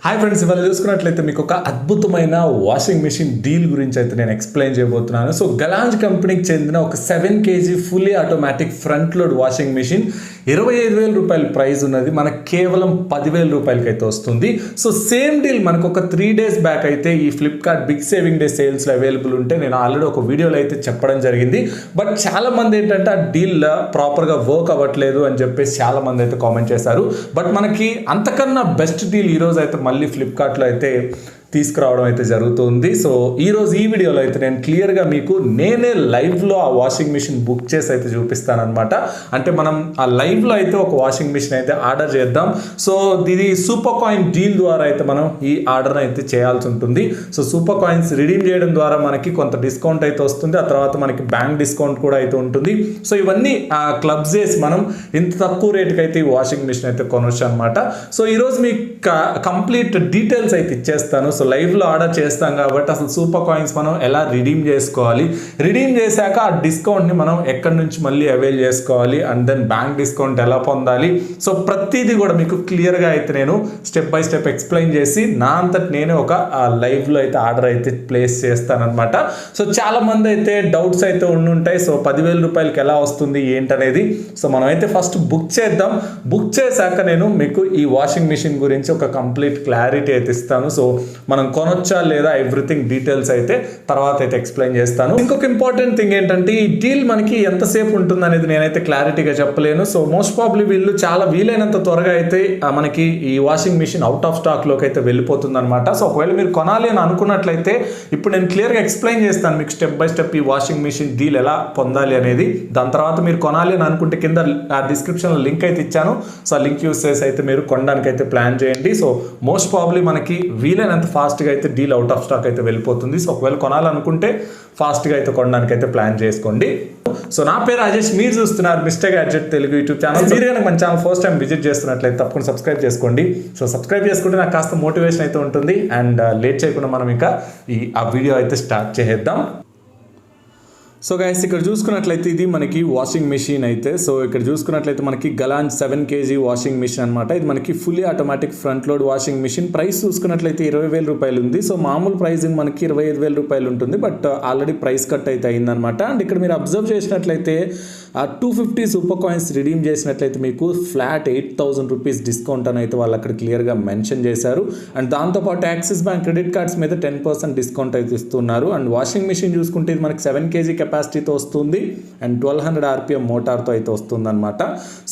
Hi friends, ఇవాళ చూసుకున్నట్లయితే మీకు ఒక అద్భుతమైన వాషింగ్ మెషిన్ డీల్ గురించి అయితే నేను ఎక్స్ప్లెయిన్ చేయబోతున్నాను. సో గలాంజ్ కంపెనీకి చెందిన ఒక 7 kg fully automatic front load washing machine 25,000 రూపాయల ప్రైస్ ఉన్నది, మనకు కేవలం 10,000 రూపాయలకి అయితే వస్తుంది. సో సేమ్ డీల్ మనకు ఒక 3 days బ్యాక్ అయితే ఈ ఫ్లిప్కార్ట్ బిగ్ సేవింగ్ డే సేల్స్లో అవైలబుల్ ఉంటే నేను ఆల్రెడీ ఒక వీడియోలో అయితే చెప్పడం జరిగింది. బట్ చాలా మంది ఏంటంటే ఆ డీల్ ప్రాపర్గా వర్క్ అవ్వట్లేదు అని చెప్పేసి చాలా మంది అయితే కామెంట్ చేశారు. బట్ మనకి అంతకన్నా బెస్ట్ డీల్ ఈరోజు అయితే మళ్ళీ ఫ్లిప్కార్ట్లో అయితే తీసుకురావడం అయితే జరుగుతుంది. సో ఈరోజు ఈ వీడియోలో అయితే నేను క్లియర్గా మీకు నేనే లైవ్లో ఆ వాషింగ్ మిషన్ బుక్ చేసి అయితే చూపిస్తానమాట. అంటే మనం ఆ లైవ్లో అయితే ఒక వాషింగ్ మిషన్ అయితే ఆర్డర్ చేద్దాం. సో ఇది సూపర్ కాయిన్ డీల్ ద్వారా అయితే మనం ఈ ఆర్డర్ అయితే చేయాల్సి ఉంటుంది. సో సూపర్ కాయిన్స్ రిడీమ్ చేయడం ద్వారా మనకి కొంత డిస్కౌంట్ అయితే వస్తుంది. ఆ తర్వాత మనకి బ్యాంక్ డిస్కౌంట్ కూడా అయితే ఉంటుంది. సో ఇవన్నీ క్లబ్స్ చేసి మనం ఇంత తక్కువ రేటుకి అయితే ఈ వాషింగ్ మిషన్ అయితే కొనవచ్చు అనమాట. సో ఈరోజు మీకు కంప్లీట్ డీటెయిల్స్ అయితే ఇచ్చేస్తాను. సో లైవ్లో ఆర్డర్ చేస్తాం కాబట్టి అసలు సూపర్ కాయిన్స్ మనం ఎలా రిడీమ్ చేసుకోవాలి, రిడీమ్ చేశాక ఆ డిస్కౌంట్ని మనం ఎక్కడి నుంచి మళ్ళీ అవైల్ చేసుకోవాలి, అండ్ దెన్ బ్యాంక్ డిస్కౌంట్ ఎలా పొందాలి. సో ప్రతిదీ కూడా మీకు క్లియర్గా అయితే నేను స్టెప్ బై స్టెప్ ఎక్స్ప్లెయిన్ చేసి నా అంతటి నేనే ఒక లైవ్లో అయితే ఆర్డర్ అయితే ప్లేస్ చేస్తానమాట. సో చాలా మంది అయితే డౌట్స్ అయితే ఉండుంటాయి. సో 10,000 రూపాయలకి ఎలా వస్తుంది ఏంటనేది. సో మనం అయితే ఫస్ట్ బుక్ చేద్దాం. బుక్ చేశాక నేను మీకు ఈ వాషింగ్ మిషన్ గురించి ఒక కంప్లీట్ క్లారిటీ అయితే ఇస్తాను. సో మనం కొనొచ్చా లేదా ఎవ్రీథింగ్ డీటెయిల్స్ అయితే తర్వాత అయితే ఎక్స్ప్లెయిన్ చేస్తాను. ఇంకొక ఇంపార్టెంట్ థింగ్ ఏంటంటే ఈ డీల్ మనకి ఎంతసేపు ఉంటుంది అనేది నేనైతే క్లారిటీగా చెప్పలేను. సో మోస్ట్ ప్రాబ్లీ వీళ్ళు చాలా వీలైనంత త్వరగా అయితే మనకి ఈ వాషింగ్ మిషన్ అవుట్ ఆఫ్ స్టాక్లోకి అయితే వెళ్ళిపోతుంది అనమాట. సో ఒకవేళ మీరు కొనాలి అని అనుకున్నట్లయితే ఇప్పుడు నేను క్లియర్గా ఎక్స్ప్లెయిన్ చేస్తాను మీకు స్టెప్ బై స్టెప్ ఈ వాషింగ్ మిషన్ డీల్ ఎలా పొందాలి అనేది. దాని తర్వాత మీరు కొనాలి అని అనుకుంటే కింద ఆ డిస్క్రిప్షన్లో లింక్ అయితే ఇచ్చాను. సో ఆ లింక్ యూస్ చేసి అయితే మీరు కొనడానికి అయితే ప్లాన్ చేయండి. సో మోస్ట్ ప్రాబ్లీ మనకి వీలైనంత ఫాస్ట్గా అయితే డీల్ అవుట్ ఆఫ్ స్టాక్ అయితే వెళ్ళిపోతుంది. సో ఒకవేళ కొనాలనుకుంటే ఫాస్ట్గా అయితే కొనడానికి అయితే ప్లాన్ చేసుకోండి. సో నా పేరు రాజేష్, మీరు చూస్తున్నారు mister gadget Telugu YouTube channel. మీరు కనుక మన ఛానల్ ఫస్ట్ టైం విజిట్ చేస్తున్నట్లయితే తప్పకుండా సబ్స్క్రైబ్ చేసుకోండి. సో సబ్స్క్రైబ్ చేసుకుంటే నాకు కాస్త మోటివేషన్ అయితే ఉంటుంది. అండ్ లేట్ చేయకుండా మనం ఇంకా ఆ వీడియో అయితే స్టార్ట్ చేద్దాం. సో గైస్, ఇక్కడ చూసుకున్నట్లయితే ఇది మనకి వాషింగ్ మెషిన్ అయితే. సో ఇక్కడ చూసుకున్నట్లయితే మనకి గలాంజ్ 7 kg వాషింగ్ మిషన్ అనమాట. ఇది మనకి fully automatic front load washing machine. Price చూసుకున్నట్లయితే 20,000 రూపాయలు ఉంది. సో మామూలు ప్రైసింగ్ మనకి 25,000 రూపాయలు ఉంటుంది. బట్ ఆల్రెడీ ప్రైస్ కట్ అయితే అయిందనమాట. అండ్ ఇక్కడ మీరు అబ్జర్వ్ చేసినట్లయితే 250 సూపర్ కాయిన్స్ రిడీమ్ చేసినట్లయితే మీకు ఫ్లాట్ 8,000 రూపీస్ డిస్కౌంట్ అని అయితే వాళ్ళు అక్కడ క్లియర్గా మెన్షన్ చేశారు. అండ్ దాంతోపాటు యాక్సిస్ బ్యాంక్ క్రెడిట్ కార్డ్స్ మీద 10% డిస్కౌంట్ అయితే ఇస్తున్నారు. అండ్ వాషింగ్ మిషన్ చూసుకుంటే ఇది మనకి 7 kg కెపాసిటీతో వస్తుంది. అండ్ 1200 RPM మోటార్తో అయితే వస్తుంది అనమాట.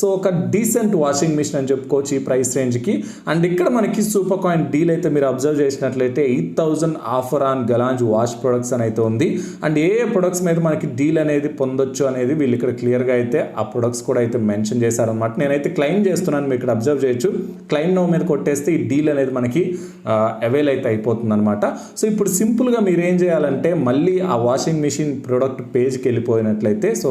సో ఒక డీసెంట్ వాషింగ్ మిషన్ అని చెప్పుకోవచ్చు ఈ ప్రైస్ రేంజ్కి. అండ్ ఇక్కడ మనకి సూపర్ కాయిన్ డీల్ అయితే మీరు అబ్జర్వ్ చేసినట్లయితే 8,000 ఆఫర్ ఆన్ గలాంజ్ వాష్ ప్రొడక్ట్స్ అని అయితే ఉంది. అండ్ ఏ ప్రొడక్ట్స్ మీద మనకి డీల్ అనేది పొందొచ్చు అనేది వీళ్ళు ఇక్కడ క్లియర్గా అయితే ఆ ప్రొడక్ట్స్ కూడా అయితే మెన్షన్ చేశారనమాట. నేనైతే క్లెయిమ్ చేస్తున్నాను, మీరు ఇక్కడ అబ్జర్వ్ చేయొచ్చు. క్లెయిమ్ నో మీద కొట్టేస్తే ఈ డీల్ అనేది మనకి అవైల్ అయితే అయిపోతుంది అనమాట. సో ఇప్పుడు సింపుల్గా మీరు ఏం చేయాలంటే మళ్ళీ ఆ వాషింగ్ మిషన్ ప్రొడక్ట్ పేజ్కి వెళ్ళిపోయినట్లయితే సో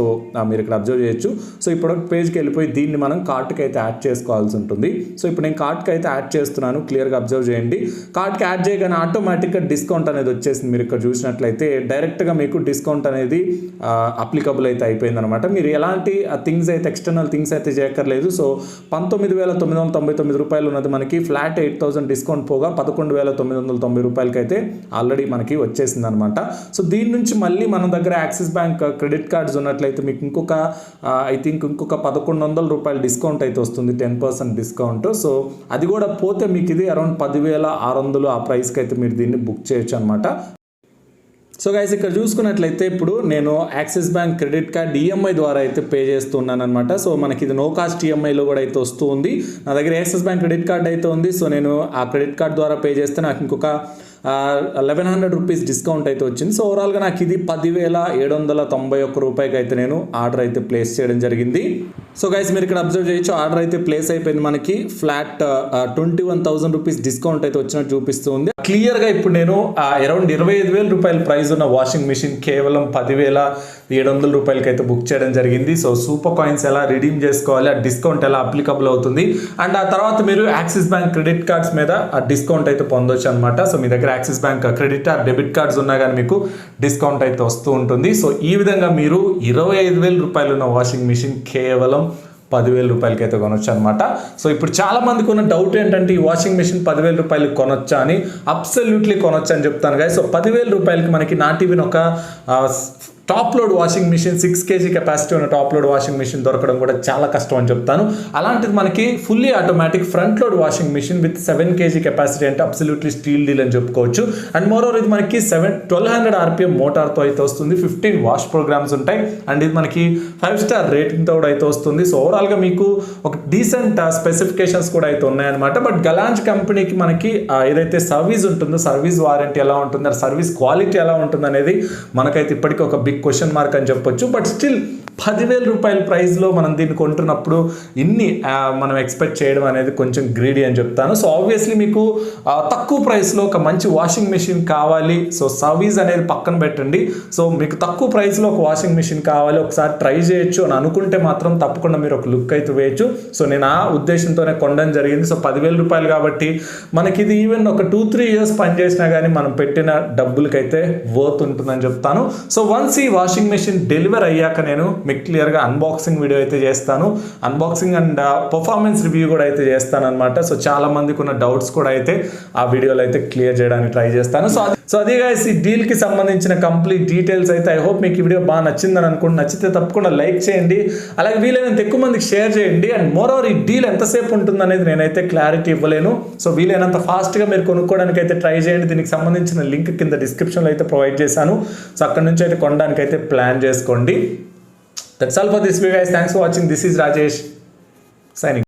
మీరు ఇక్కడ అబ్జర్వ్ చేయొచ్చు. సో ఈ ప్రొడక్ట్ పేజ్కి వెళ్ళిపోయి దీన్ని మనం కార్ట్కి అయితే యాడ్ చేసుకోవాల్సి ఉంటుంది. సో ఇప్పుడు నేను కార్ట్కి అయితే యాడ్ చేస్తున్నాను, క్లియర్గా అబ్జర్వ్ చేయండి. కార్ట్కి యాడ్ చేయగానే ఆటోమేటిక్గా డిస్కౌంట్ అనేది వచ్చేసింది. మీరు ఇక్కడ చూసినట్లయితే డైరెక్ట్గా మీకు డిస్కౌంట్ అనేది అప్లికబుల్ అయితే అయిపోయింది అనమాట. మీరు ఎలాంటి థింగ్స్ అయితే ఎక్స్టర్నల్ థింగ్స్ అయితే చేయక్కర్లేదు. సో 19,999 రూపాయలు ఉన్నది మనకి ఫ్లాట్ 8,000 డిస్కౌంట్ పోగా 11,990 రూపాయలకి అయితే ఆల్రెడీ మనకి వచ్చేసింది అనమాట. సో దీని నుంచి మళ్ళీ మన దగ్గర యాక్సిస్ బ్యాంక్ క్రెడిట్ కార్డ్స్ ఉన్నట్లయితే మీకు ఇంకొక 1,100 రూపాయలు డిస్కౌంట్ అయితే వస్తుంది, 10% డిస్కౌంట్. సో అది కూడా పోతే మీకు ఇది అరౌండ్ 10,600 ఆ ప్రైస్కి అయితే మీరు దీన్ని బుక్ చేయొచ్చు అనమాట. సో గైస్, ఇక్కడ చూసుకున్నట్లయితే ఇప్పుడు నేను axis bank credit card EMI ద్వారా అయితే పే చేస్తున్నాను అనమాట. సో మనకి ఇది నో కాస్ట్ ఈఎంఐలో కూడా అయితే వస్తూ ఉంది. నా దగ్గర యాక్సిస్ బ్యాంక్ క్రెడిట్ కార్డ్ అయితే ఉంది. సో నేను ఆ క్రెడిట్ కార్డ్ ద్వారా పే చేస్తే నాకు ఇంకొక 1,100 రూపీస్ డిస్కౌంట్ అయితే వచ్చింది. సో ఓవరాల్గా నాకు ఇది 10,791 రూపాయకి అయితే నేను ఆర్డర్ అయితే ప్లేస్ చేయడం జరిగింది. సో గైస్, మీరు ఇక్కడ అబ్జర్వ్ చేయొచ్చు, ఆర్డర్ అయితే ప్లేస్ అయిపోయింది. మనకి ఫ్లాట్ 21,000 రూపీస్ డిస్కౌంట్ అయితే వచ్చినట్టు చూపిస్తుంది. క్లియర్గా ఇప్పుడు నేను అరౌండ్ 25,000 రూపాయల ప్రైస్ ఉన్న వాషింగ్ మిషన్ కేవలం 10,700 రూపాయలకి అయితే బుక్ చేయడం జరిగింది. సో సూపర్ కాయిన్స్ ఎలా రిడీమ్ చేసుకోవాలి, ఆ డిస్కౌంట్ ఎలా అప్లికబుల్ అవుతుంది, అండ్ ఆ తర్వాత మీరు యాక్సిస్ బ్యాంక్ క్రెడిట్ కార్డ్స్ మీద ఆ డిస్కౌంట్ అయితే పొందొచ్చు అనమాట. సో మీ దగ్గర axis bank credit are debit cards ఉన్నా కానీ మీకు డిస్కౌంట్ అయితే వస్తూ ఉంటుంది. సో ఈ విధంగా మీరు 25,000 రూపాయలు ఉన్న వాషింగ్ మిషన్ కేవలం 10,000 రూపాయలకి అయితే కొనొచ్చు అనమాట. సో ఇప్పుడు చాలా మందికి ఉన్న డౌట్ ఏంటంటే ఈ వాషింగ్ మెషిన్ 10,000 రూపాయలకి కొనొచ్చా అని. అబ్సల్యూట్లీ కొనొచ్చు అని చెప్తాను గాయస్. సో 10,000 రూపాయలకి మనకి నాట్ ఈవెన్ ఒక top load washing machine 6 kg capacity ఉన్న టాప్ లోడ్ వాషింగ్ మిషన్ దొరకడం కూడా చాలా కష్టం అని చెప్తాను. అలాంటిది మనకి fully automatic front load washing machine with 7 kg capacity అంటే అబ్సల్యూట్లీ స్టీల్ డీల్ అని చెప్పుకోవచ్చు. అండ్ మోరోవర్ ఇది మనకి 1200 RPM మోటార్తో అయితే వస్తుంది. 15 వాష్ ప్రోగ్రామ్స్ ఉంటాయి. అండ్ ఇది మనకి 5 స్టార్ రేటింగ్తో కూడా అయితే వస్తుంది. సో ఓవరాల్గా మీకు ఒక డీసెంట్ స్పెసిఫికేషన్స్ కూడా అయితే ఉన్నాయన్నమాట. బట్ గలాంజ్ కంపెనీకి మనకి ఏదైతే సర్వీస్ ఉంటుందో, సర్వీస్ వారంటీ ఎలా ఉంటుంది, సర్వీస్ క్వాలిటీ ఎలా ఉంటుంది అనేది మనకైతే ఇప్పటికీ ఒక బిగ్ క్వశ్చన్ మార్క్ అని చెప్పొచ్చు. బట్ స్టిల్ 10,000 రూపాయల ప్రైస్లో మనం దీన్ని కొంటున్నప్పుడు ఇన్ని మనం ఎక్స్పెక్ట్ చేయడం అనేది కొంచెం గ్రీడీ అని చెప్తాను. సో ఆబ్వియస్లీ మీకు తక్కువ ప్రైస్లో ఒక మంచి వాషింగ్ మెషిన్ కావాలి. సో సర్వీస్ అనేది పక్కన పెట్టండి. సో మీకు తక్కువ ప్రైస్లో ఒక వాషింగ్ మెషిన్ కావాలి, ఒకసారి ట్రై చేయొచ్చు అని అనుకుంటే మాత్రం తప్పకుండా మీరు ఒక లుక్ అయితే వేయచ్చు. సో నేను ఆ ఉద్దేశంతోనే కొనడం జరిగింది. సో 10,000 రూపాయలు కాబట్టి మనకి ఇది ఈవెన్ ఒక 2-3 ఇయర్స్ పనిచేసినా కానీ మనం పెట్టిన డబ్బులకైతే వర్త్ ఉంటుందని చెప్తాను. సో వన్స్ ఈ వాషింగ్ మెషిన్ డెలివర్ అయ్యాక నేను మీకు క్లియర్గా అన్బాక్సింగ్ వీడియో అయితే చేస్తాను. అన్బాక్సింగ్ అండ్ పర్ఫార్మెన్స్ రివ్యూ కూడా అయితే చేస్తాను అనమాట. సో చాలా మందికి ఉన్న డౌట్స్ కూడా అయితే ఆ వీడియోలో అయితే క్లియర్ చేయడానికి ట్రై చేస్తాను. సో అదే గైస్ ఈ డీల్కి సంబంధించిన కంప్లీట్ డీటెయిల్స్ అయితే. ఐ హోప్ మీకు ఈ వీడియో బాగా నచ్చిందని అనుకుంటున్నాను. నచ్చితే తప్పకుండా లైక్ చేయండి, అలాగే వీలైనంత ఎక్కువ మందికి షేర్ చేయండి. అండ్ మోరోవర్ ఈ డీల్ ఎంతసేపు ఉంటుంది అనేది నేనైతే క్లారిటీ ఇవ్వలేను. సో వీలైనంత ఫాస్ట్గా మీరు కొనుక్కోవడానికి అయితే ట్రై చేయండి. దీనికి సంబంధించిన లింక్ కింద డిస్క్రిప్షన్లో అయితే ప్రొవైడ్ చేశాను. సో అక్కడ నుంచి అయితే కొనడానికి అయితే ప్లాన్ చేసుకోండి. That's all for this video guys. Thanks for watching. This is Rajesh signing.